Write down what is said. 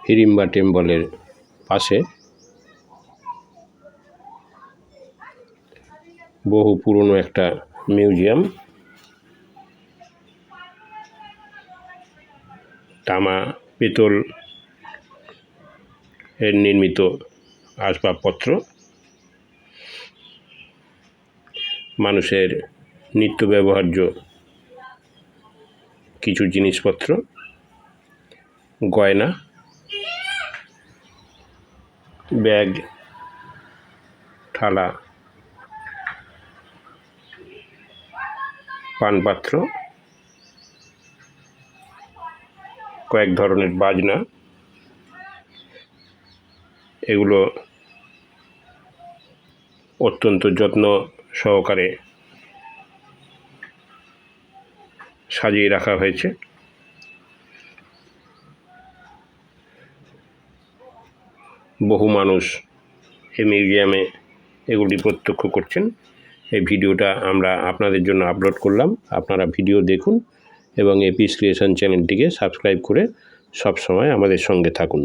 হিড়িম্বা টেম্পলের পাশে বহু পুরনো একটা মিউজিয়াম। তামা পিতল এর নির্মিত আসবাবপত্র, মানুষের নিত্য ব্যবহার্য কিছু জিনিসপত্র, গয়না, ব্যাগ, থালা, পানপাত্র, কয়েক ধরনের বাজনা, এগুলো অত্যন্ত যত্ন সহকারে সাজিয়ে রাখা হয়েছে। বহু মানুষ এই মিউজিয়ামে এগুলি প্রত্যক্ষ করছেন। এই ভিডিওটা আমরা আপনাদের জন্য আপলোড করলাম। আপনারা ভিডিও দেখুন এবং এপিস ক্রিয়েশন চ্যানেলটিকে সাবস্ক্রাইব করে সব সময় আমাদের সঙ্গে থাকুন।